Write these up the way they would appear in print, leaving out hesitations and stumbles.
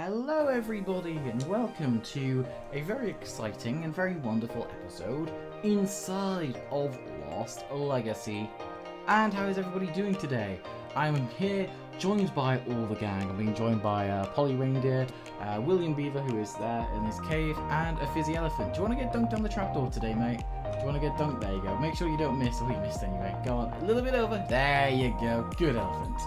Hello everybody and welcome to a very exciting and very wonderful episode inside of Lost Legacy. And how is everybody doing today? I'm here joined by all the gang. I'm being joined by Polly Reindeer, William Beaver who is there in his cave, and a Fizzy Elephant. Do you want to get dunked on the trapdoor today, mate? Do you want to get dunked? There you go. Make sure you don't miss. Oh, you missed anyway. Go on. A little bit over. There you go. Good elephant.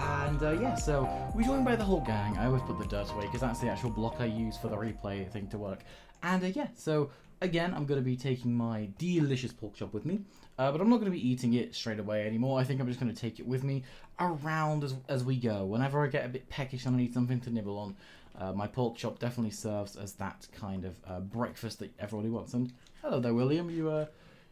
And yeah, so we're joined by the whole gang. I always put the dirt away because that's the actual block I use for the replay thing to work. And yeah, so again, I'm going to be taking my delicious pork chop with me. But I'm not going to be eating it straight away anymore. I think I'm just going to take it with me around as we go. Whenever I get a bit peckish and I need something to nibble on, my pork chop definitely serves as that kind of breakfast that everybody wants. And hello there, William. You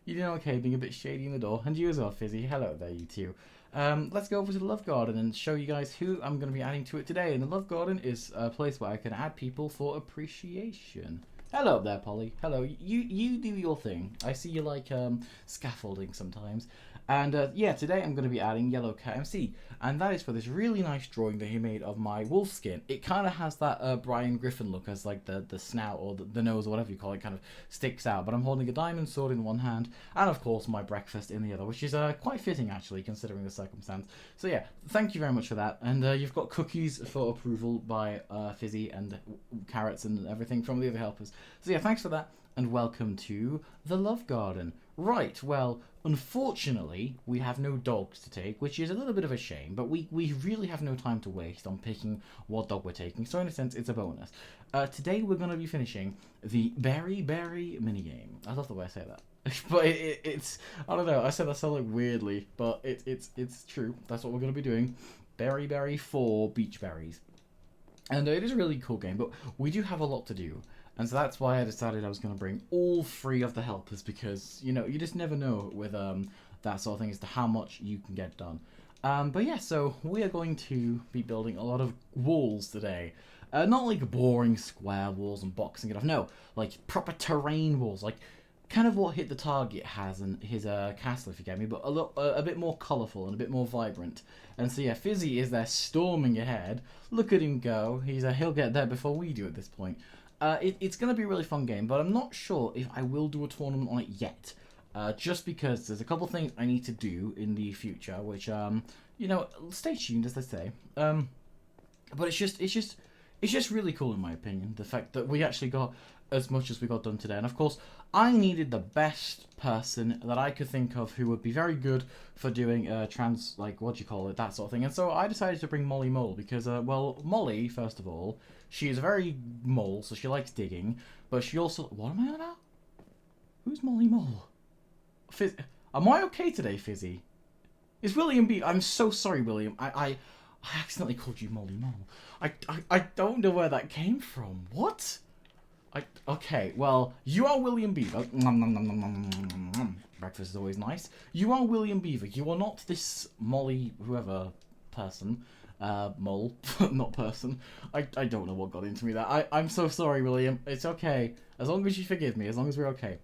doing okay? Being a bit shady in the door. And you as well, Fizzy. Hello there, you two. Let's go over to the Love Garden and show you guys who I'm going to be adding to it today. And the Love Garden is a place where I can add people for appreciation. Hello there, Polly. Hello. You do your thing. I see you like scaffolding sometimes. And yeah, today I'm going to be adding Yellow Cat MC. And that is for this really nice drawing that he made of my wolf skin. It kind of has that Brian Griffin look, as like the snout or the nose or whatever you call it kind of sticks out. But I'm holding a diamond sword in one hand and of course my breakfast in the other, which is quite fitting actually considering the circumstance. So yeah, thank you very much for that. And you've got cookies for approval by Fizzy and carrots and everything from the other helpers. So yeah, thanks for that. And welcome to the Love Garden. Right, well, unfortunately, we have no dogs to take, which is a little bit of a shame, but we really have no time to waste on picking what dog we're taking, so in a sense, it's a bonus. Today, we're going to be finishing the Berry Berry minigame. I love the way I say that. But it's, I don't know, I said that so like weirdly, but it's true. That's what we're going to be doing. Berry Berry for Beach Berries. And it is a really cool game, but we do have a lot to do. And so that's why I decided I was going to bring all three of the helpers, because, you know, you just never know with that sort of thing as to how much you can get done. But yeah, so we are going to be building a lot of walls today. Not like boring square walls and boxing it off. No, like proper terrain walls, like kind of what Hit the Target has in his castle, if you get me, but a bit more colourful and a bit more vibrant. And so yeah, Fizzy is there storming ahead. Look at him go. He'll get there before we do at this point. It's going to be a really fun game, but I'm not sure if I will do a tournament on it yet. Just because there's a couple things I need to do in the future, which, you know, stay tuned, as they say. But it's just really cool, in my opinion, the fact that we actually got as much as we got done today. And of course, I needed the best person that I could think of who would be very good for doing that sort of thing. And so I decided to bring Molly Mole because, well, Molly, first of all, she is a very mole, so she likes digging, but she also... What am I on about? Who's Molly Mole? Am I okay today, Fizzy? Is William B... I'm so sorry, William. I accidentally called you Molly Mole. I don't know where that came from. What? Okay, well, you are William Beaver. Nom, nom, nom, nom, nom, nom, nom. Breakfast is always nice. You are William Beaver. You are not this Molly, whoever, person. Mole, not person. I don't know what got into me there. I'm so sorry, William. It's okay. As long as you forgive me, as long as we're okay.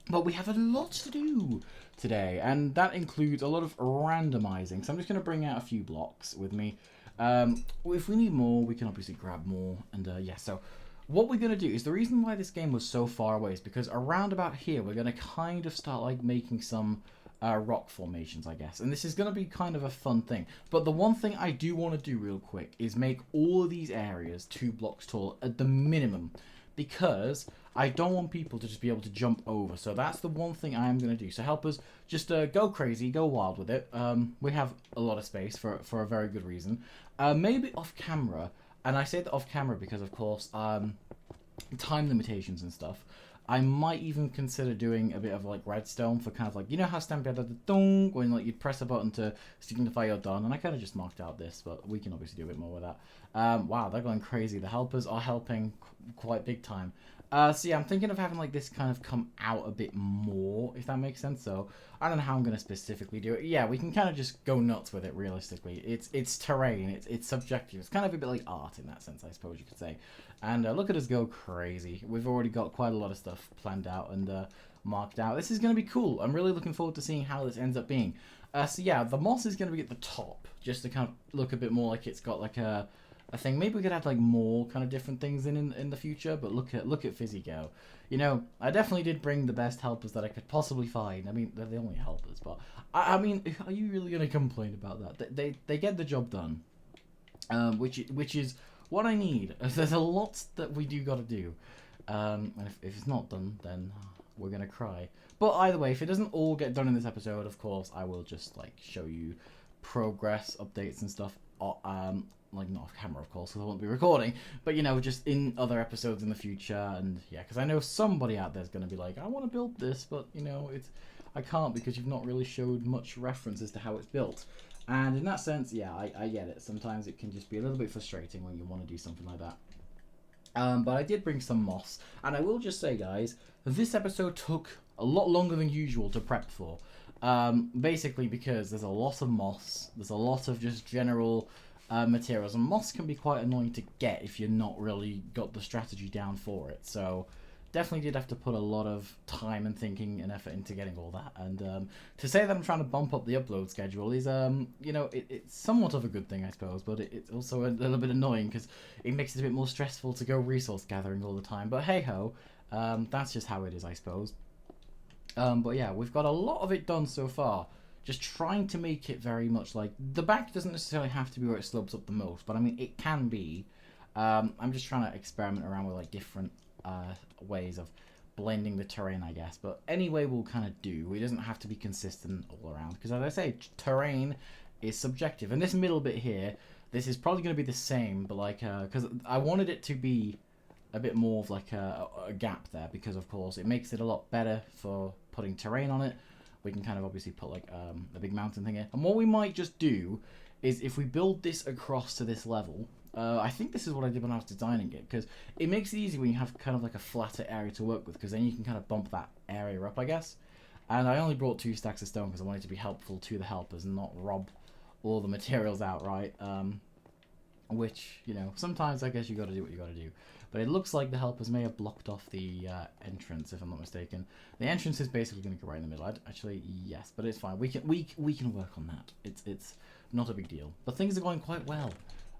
But we have a lot to do today, and that includes a lot of randomizing. So I'm just going to bring out a few blocks with me. If we need more, we can obviously grab more. And yeah, so what we're going to do is, the reason why this game was so far away is because around about here, we're going to kind of start like making some rock formations, I guess. And this is going to be kind of a fun thing. But the one thing I do want to do real quick is make all of these areas 2 blocks tall at the minimum, because I don't want people to just be able to jump over. So that's the one thing I am going to do. So help us just go crazy, go wild with it. We have a lot of space for a very good reason. Maybe off camera, and I say that off camera because, of course, time limitations and stuff. I might even consider doing a bit of like redstone for kind of like, you know how Stampede did the dong when like you'd press a button to signify you're done, and I kind of just marked out this, but we can obviously do a bit more with that. Wow, they're going crazy. The helpers are helping quite big time. So yeah, I'm thinking of having like this kind of come out a bit more, if that makes sense. So I don't know how I'm going to specifically do it. Yeah, we can kind of just go nuts with it realistically. It's terrain, it's subjective. It's kind of a bit like art in that sense, I suppose you could say. And look at us go crazy. We've already got quite a lot of stuff planned out and marked out. This is going to be cool. I'm really looking forward to seeing how this ends up being. So yeah, the moss is going to be at the top, just to kind of look a bit more like it's got like a a thing. Maybe we could have like more kind of different things in the future. But look at Fizzy go. You know, I definitely did bring the best helpers that I could possibly find. I mean, they're the only helpers, but I mean, are you really gonna complain about that? They get the job done, which is what I need. There's a lot that we do got to do, and if it's not done, then we're gonna cry. But either way, if it doesn't all get done in this episode, of course, I will just like show you progress updates and stuff. Like not off camera, of course, because I won't be recording. But you know, just in other episodes in the future, and yeah, because I know somebody out there's gonna be like, I want to build this, but you know, I can't because you've not really showed much reference as to how it's built. And in that sense, yeah, I get it. Sometimes it can just be a little bit frustrating when you want to do something like that. But I did bring some moss, and I will just say, guys, this episode took a lot longer than usual to prep for. Basically because there's a lot of moss, there's a lot of just general materials, and moss can be quite annoying to get if you're not really got the strategy down for it. So definitely did have to put a lot of time and thinking and effort into getting all that. And to say that I'm trying to bump up the upload schedule is, you know, it's somewhat of a good thing, I suppose, but it's also a little bit annoying because it makes it a bit more stressful to go resource gathering all the time. But hey ho, that's just how it is, I suppose. But yeah, we've got a lot of it done so far. Just trying to make it very much like... The back doesn't necessarily have to be where it slopes up the most, but I mean, it can be. I'm just trying to experiment around with like different ways of blending the terrain, I guess. But anyway, we'll kind of do. It doesn't have to be consistent all around. Because as I say, terrain is subjective. And this middle bit here, this is probably going to be the same, but like... Because I wanted it to be a bit more of like a gap there, because of course it makes it a lot better for putting terrain on it. We can kind of obviously put like a big mountain thing here. And what we might just do is if we build this across to this level, I think this is what I did when I was designing it, because it makes it easy when you have kind of like a flatter area to work with, because then you can kind of bump that area up, I guess. And I only brought 2 stacks of stone because I wanted to be helpful to the helpers and not rob all the materials outright. Which, you know, sometimes I guess you got to do what you got to do. But it looks like the helpers may have blocked off the entrance, if I'm not mistaken. The entrance is basically going to go right in the middle. Actually, yes, but it's fine. We can work on that. It's not a big deal. But things are going quite well.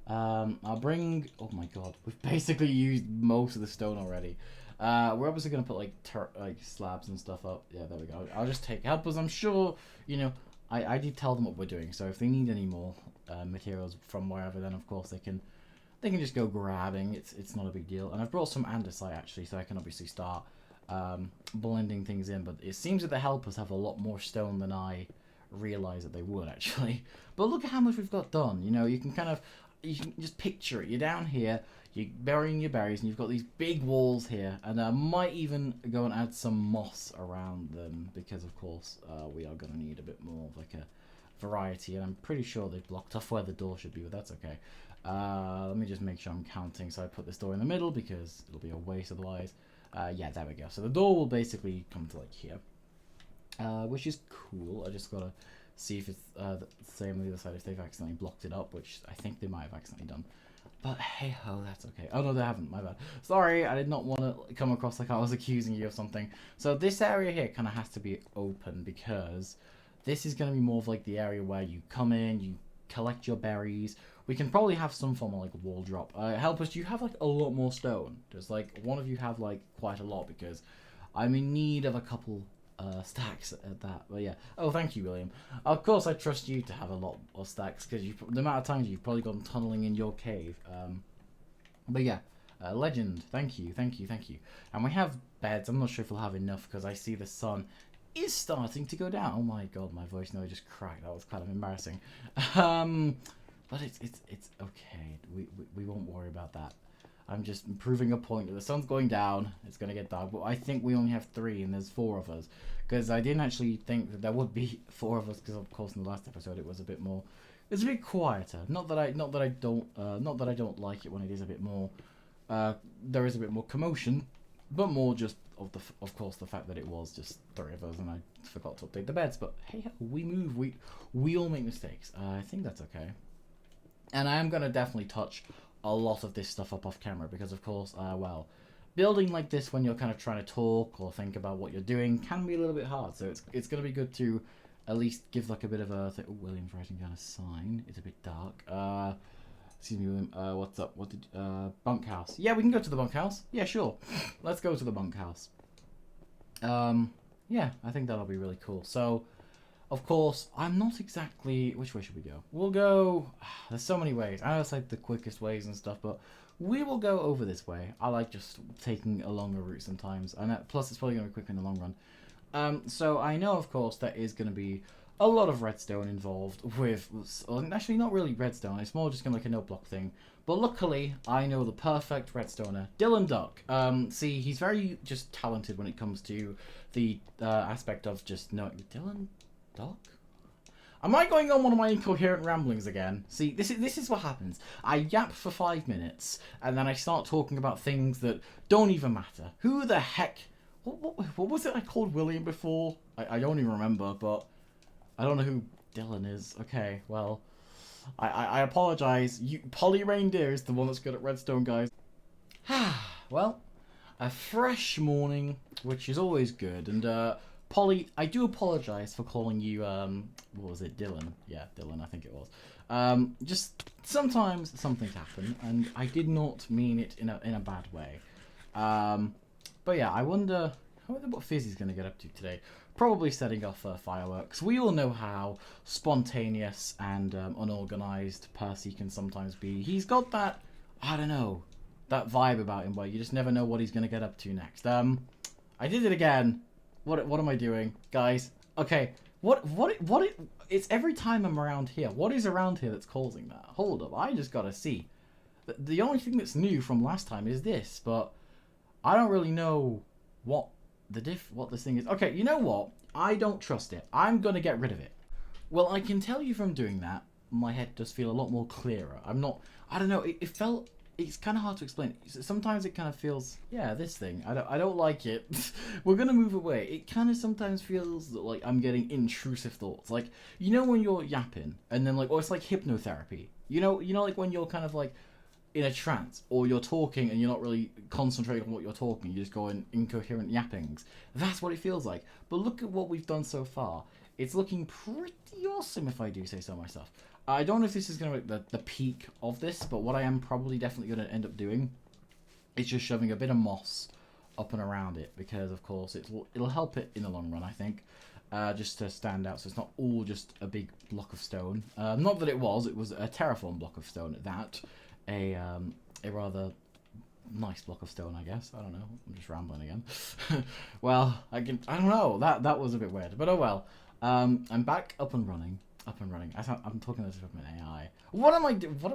I'll bring... Oh my god, we've basically used most of the stone already. We're obviously going to put like slabs and stuff up. Yeah, there we go. I'll just take helpers. I'm sure, you know, I did tell them what we're doing. So if they need any more materials from wherever, then of course they can just go grabbing. It's not a big deal. And I've brought some andesite actually, so I can obviously start blending things in. But it seems that the helpers have a lot more stone than I realised that they would actually. But look at how much we've got done. You know, you can just picture it. You're down here, you're burying your berries, and you've got these big walls here. And I might even go and add some moss around them, because of course we are going to need a bit more of like a variety. And I'm pretty sure they've blocked off where the door should be, but that's okay. Let me just make sure I'm counting. So I put this door in the middle because it'll be a waste otherwise. Yeah, there we go. So the door will basically come to like here, which is cool. I just gotta see if it's the same on the other side, if they've accidentally blocked it up, which I think they might have accidentally done. But hey ho, that's okay. Oh no, they haven't, my bad. Sorry, I did not want to come across like I was accusing you of something. So this area here kind of has to be open, because this is going to be more of like the area where you come in, you collect your berries. We can probably have some form of like wall drop. Helpers, do you have like a lot more stone? Does like one of you have like quite a lot? Because I'm in need of a couple stacks at that. But yeah. Oh, thank you, William. Of course, I trust you to have a lot of stacks, because the amount of times you've probably gone tunneling in your cave. But yeah, legend. Thank you. And we have beds. I'm not sure if we'll have enough, because I see the sun is starting to go down. Oh my god, my voice nearly just cracked. That was kind of embarrassing. But it's okay. We won't worry about that. I'm just proving a point. The sun's going down. It's going to get dark. But I think we only have 3 and there's 4 of us. Because I didn't actually think that there would be 4 of us. Because of course in the last episode it was a bit more... It's a bit quieter. Not that I don't like it when it is a bit more... there is a bit more commotion. But more just of course the fact that it was just 3 of us and I forgot to update the beds. But hey, we move. We all make mistakes. I think that's okay. And I am going to definitely touch a lot of this stuff up off camera, because of course, well, building like this when you're kind of trying to talk or think about what you're doing can be a little bit hard. So it's going to be good to at least give like a bit of a... Oh, William's writing down a sign. It's a bit dark. Excuse me, William. What's up? What did bunkhouse? Yeah, we can go to the bunkhouse. Yeah, sure. Let's go to the bunkhouse. Yeah, I think that'll be really cool. So, of course, I'm not exactly. Which way should we go? We'll go. There's so many ways. I know it's like the quickest ways and stuff, but we will go over this way. I like just taking a longer route sometimes, and plus it's probably gonna be quicker in the long run. So I know, of course, there is gonna be a lot of redstone involved with. Actually, not really redstone. It's more just gonna like a note block thing. But luckily, I know the perfect redstoner, Dylan Duck. See, he's very just talented when it comes to the aspect of just knowing Dylan Duck. Am I going on one of my incoherent ramblings again? See, this is what happens. I yap for 5 minutes, and then I start talking about things that don't even matter. Who the heck? What was it I called William before? I don't even remember, but I don't know who Dylan is. Okay, well, I apologize. Polly Reindeer is the one that's good at redstone, guys. Well, a fresh morning, which is always good, and Polly, I do apologize for calling you, what was it, Dylan? Yeah, Dylan, I think it was. Just sometimes some things happen, and I did not mean it in a bad way. But yeah, I wonder what Fizzy's going to get up to today. Probably setting off fireworks. We all know how spontaneous and unorganized Percy can sometimes be. He's got that, I don't know, that vibe about him where you just never know what he's going to get up to next. I did it again. What am I doing, guys? Okay, it's every time I'm around here. What is around here that's causing that? Hold up, I just gotta see. The only thing that's new from last time is this, but I don't really know what this thing is. Okay, you know what? I don't trust it. I'm gonna get rid of it. Well, I can tell you from doing that, my head does feel a lot more clearer. I don't know, it's kind of hard to explain. Sometimes it kind of feels, yeah, this thing. I don't like it. We're gonna move away. It kind of sometimes feels like I'm getting intrusive thoughts. Like, you know when you're yapping and then like, or it's like hypnotherapy. You know like when you're kind of like in a trance, or you're talking and you're not really concentrating on what you're talking. You just go in incoherent yappings. That's what it feels like. But look at what we've done so far. It's looking pretty awesome, if I do say so myself. I don't know if this is going to be the peak of this, but what I am probably definitely going to end up doing is just shoving a bit of moss up and around it, because of course it'll help it in the long run, I think, just to stand out, so it's not all just a big block of stone. Not that it was a terraform block of stone at that, a rather nice block of stone, I guess. I don't know, I'm just rambling again. Well, I don't know, that was a bit weird, but oh well. I'm back up and running. I'm talking this from an AI. What am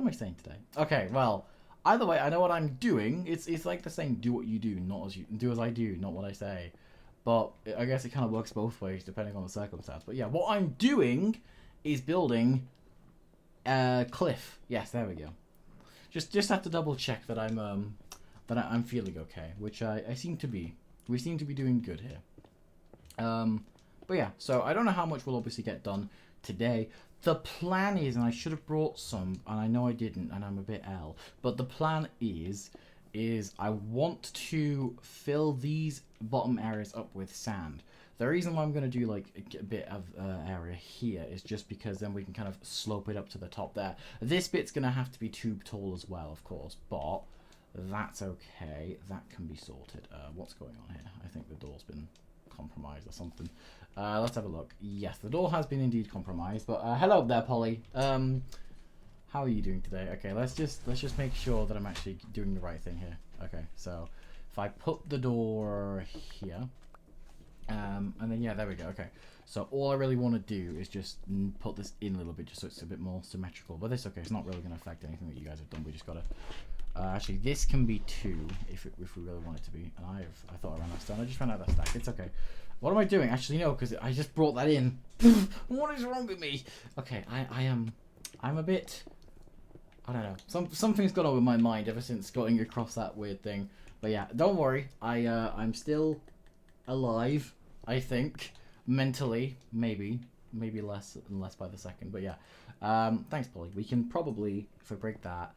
I saying today? Okay, well, either way, I know what I'm doing. It's like the saying, do what you do, not as you do as I do, not what I say. But I guess it kind of works both ways depending on the circumstance. But yeah, what I'm doing is building a cliff. Yes, there we go. Just have to double check that I'm feeling okay, which I seem to be. We seem to be doing good here. But yeah, so I don't know how much we'll obviously get done today. The plan is, and I should have brought some, and I know I didn't, and I'm a bit L, but the plan is I want to fill these bottom areas up with sand. The reason why I'm going to do like a bit of area here is just because then we can kind of slope it up to the top there. This bit's going to have to be tube tall as well, of course, but that's okay. That can be sorted. What's going on here? I think the door's been compromised or something. Let's have a look. Yes, the door has been indeed compromised, but hello there, Polly. How are you doing today? Okay, let's just make sure that I'm actually doing the right thing here. Okay, so if I put the door here, and then yeah, there we go. Okay, so all I really want to do is just put this in a little bit, just so it's a bit more symmetrical. But it's okay. It's not really going to affect anything that you guys have done. We just gotta. Actually, this can be 2 if we really want it to be. And I thought I ran that stone. I just ran out of that stack. It's okay. What am I doing? Actually, no, because I just brought that in. What is wrong with me? Okay, I'm a bit. I don't know. Something's gone on with my mind ever since going across that weird thing. But yeah, don't worry. I'm still alive. I think mentally, maybe less and less by the second. But yeah, thanks, Polly. We can probably, if I break that,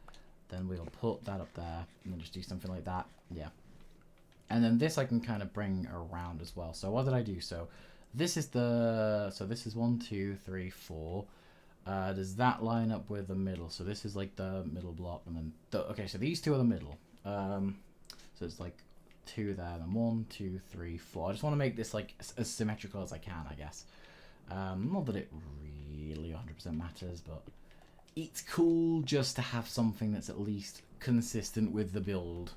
then we'll put that up there and then just do something like that. Yeah. And then this I can kind of bring around as well. So what did I do? So this is 1, 2, 3, 4. Does that line up with the middle? So this is like the middle block, and then okay. So these two are the middle. So it's like 2 there, then 1, 2, 3, 4. I just want to make this like as symmetrical as I can, I guess. Not that it really 100% matters, but it's cool just to have something that's at least consistent with the build.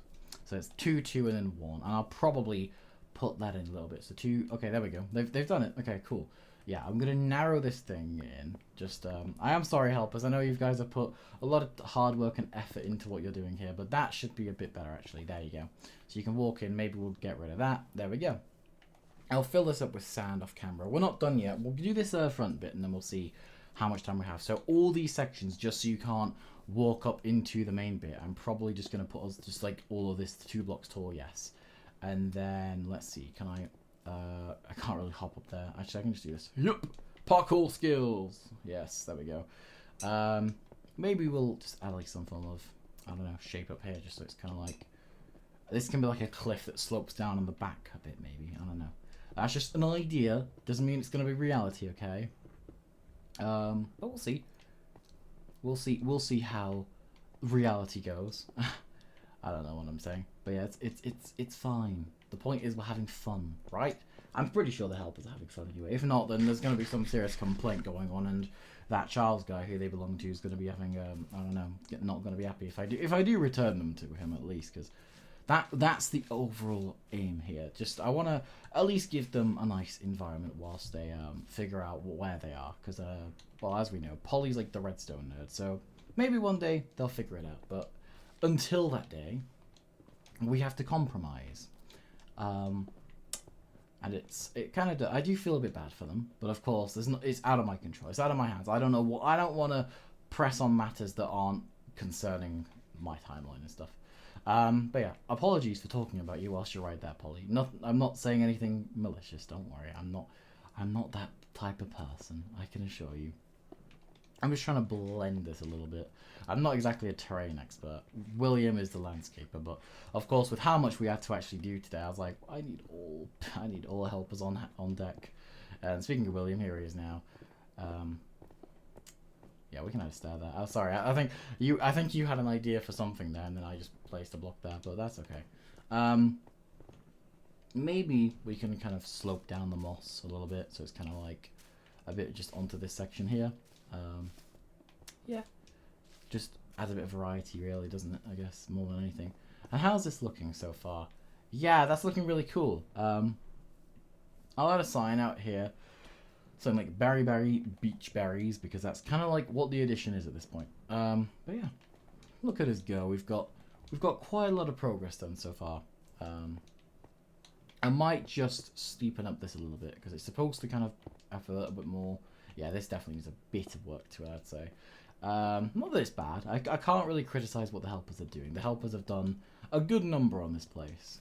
So it's 2, 2, and then 1, and I'll probably put that in a little bit. So 2. Okay, there we go. They've done it. Okay, cool. Yeah, I'm gonna narrow this thing in. Just I am sorry, helpers. I know you guys have put a lot of hard work and effort into what you're doing here, but that should be a bit better actually. There you go. So you can walk in. Maybe we'll get rid of that. There we go. I'll fill this up with sand off camera. We're not done yet. We'll do this front bit, and then we'll see how much time we have. So all these sections, just so you can't walk up into the main bit, I'm probably just gonna put us just like all of this 2 blocks tall. Yes, and then let's see. Can I? I can't really hop up there. Actually, I can just do this. Yup. Parkour skills. Yes, there we go. Maybe we'll just add like some form of, I don't know, shape up here, just so it's kind of like, this can be like a cliff that slopes down on the back a bit, maybe. I don't know. That's just an idea. Doesn't mean it's going to be reality, okay? But we'll see. We'll see how reality goes. I don't know what I'm saying, but yeah, it's fine. The point is we're having fun, right? I'm pretty sure the helpers are having fun anyway. If not, then there's going to be some serious complaint going on, and that Charles guy who they belong to is going to be having I don't know, not going to be happy if I do return them to him at least, because that's the overall aim here. Just I want to at least give them a nice environment whilst they figure out where they are, because well, as we know, Polly's like the redstone nerd, so maybe one day they'll figure it out. But until that day, we have to compromise. And it kind of, I do feel a bit bad for them, but of course it's out of my control. It's out of my hands. I don't know what, I don't want to press on matters that aren't concerning my timeline and stuff. But yeah, apologies for talking about you whilst you're right there, Polly. I'm not saying anything malicious. Don't worry. I'm not that type of person. I can assure you. I'm just trying to blend this a little bit. I'm not exactly a terrain expert. William is the landscaper, but of course, with how much we had to actually do today, I was like, I need all helpers on deck. And speaking of William, here he is now. Yeah, we can add a stair there. Oh, sorry, I think you had an idea for something there, and then I just placed a block there, but that's okay. Maybe we can kind of slope down the moss a little bit, so it's kind of like a bit just onto this section here. Yeah, just adds a bit of variety, really, doesn't it? I guess more than anything. And how's this looking so far? Yeah, that's looking really cool. I'll add a sign out here, something like berry beach berries, because that's kind of like what the addition is at this point. But yeah, look at us go. We've got quite a lot of progress done so far. I might just steepen up this a little bit because it's supposed to kind of have a little bit more. Yeah, this definitely needs a bit of work to it, I'd say. Not that it's bad. I can't really criticize what the helpers are doing. The helpers have done a good number on this place,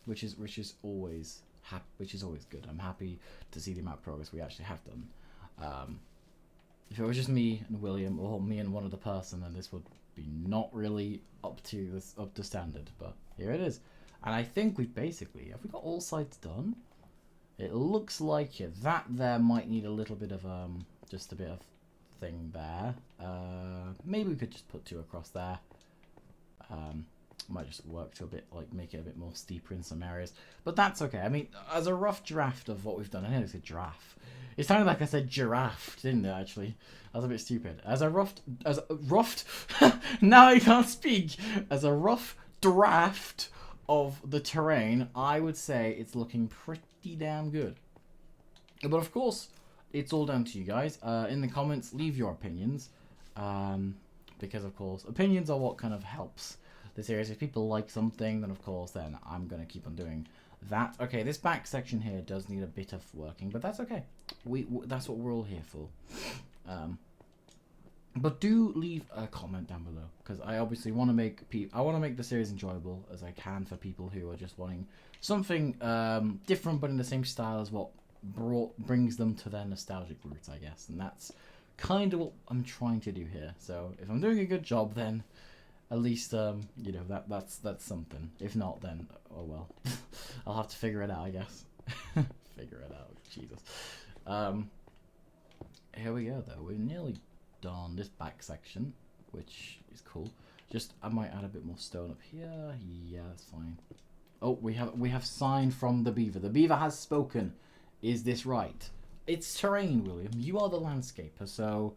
which is always good. I'm happy to see the amount of progress we actually have done. If it was just me and William, or me and one other person, then this would be not really up to standard. But here it is, and I think have we got all sides done? It looks like it. That there might need a little bit of just a bit of thing there. Maybe we could just put 2 across there. Might just work to a bit, like, make it a bit more steeper in some areas, but that's okay. I mean, as a rough draft of what we've done, I think it's a giraffe. It sounded like I said giraffe, didn't it? Actually, that was a bit stupid. As a rough now I can't speak. As a rough draft of the terrain, I would say it's looking pretty damn good. But of course, it's all down to you guys. In the comments, leave your opinions, because of course, opinions are what kind of helps the series. If people like something, then of course, then I'm gonna keep on doing that. Okay, this back section here does need a bit of working, but that's okay. That's what we're all here for. But do leave a comment down below, because I obviously want to make the series enjoyable as I can for people who are just wanting something different, but in the same style as what brings them to their nostalgic roots, I guess. And that's kind of what I'm trying to do here. So if I'm doing a good job, then at least you know, that's something. If not, then oh well. I'll have to figure it out, I guess. Figure it out, Jesus. here we go though. We're nearly done this back section, which is cool. Just I might add a bit more stone up here. Yeah, that's fine. Oh, we have sign from the beaver. The beaver has spoken. Is this right? It's terrain, William. You are the landscaper, so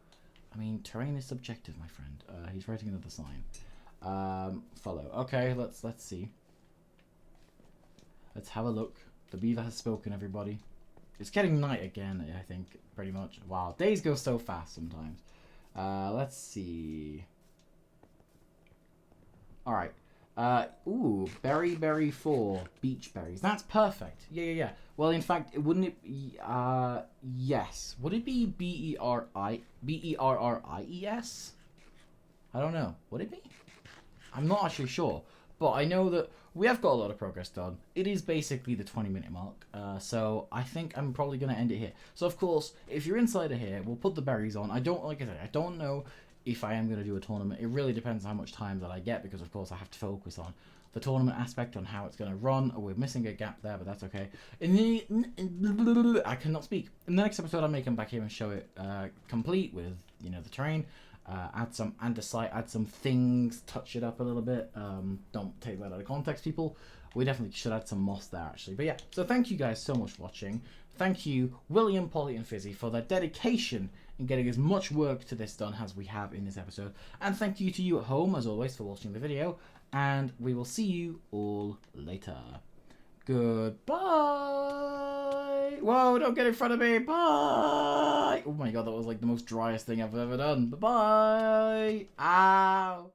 I mean, terrain is subjective, my friend. He's writing another sign. Follow. Okay, let's see. Let's have a look. The beaver has spoken, everybody. It's getting night again, I think, pretty much. Wow, days go so fast sometimes. Let's see. Alright. Ooh, berry 4. Beach berries. That's perfect. Yeah. Well, in fact, wouldn't it be, yes. Would it be B-E-R-R-I-E-S? I don't know. Would it be? I'm not actually sure. But I know that we have got a lot of progress done. It is basically the 20-minute mark. So I think I'm probably going to end it here. So, of course, if you're inside of here, we'll put the berries on. Like I said, I don't know if I am going to do a tournament. It really depends on how much time that I get, because, of course, I have to focus on the tournament aspect, on how it's going to run. We're missing a gap there, but that's okay. I cannot speak. In the next episode, I may come back here and show it complete with, the terrain. Add some andesite, add some things, touch it up a little bit. Don't take that out of context, people. We definitely should add some moss there, actually. But yeah, so thank you guys so much for watching. Thank you, William, Polly, and Fizzy, for their dedication in getting as much work to this done as we have in this episode. And thank you to you at home, as always, for watching the video. And we will see you all later. Goodbye. Whoa, don't get in front of me. Bye. Oh my god, that was like the most driest thing I've ever done. Bye-bye. Ow.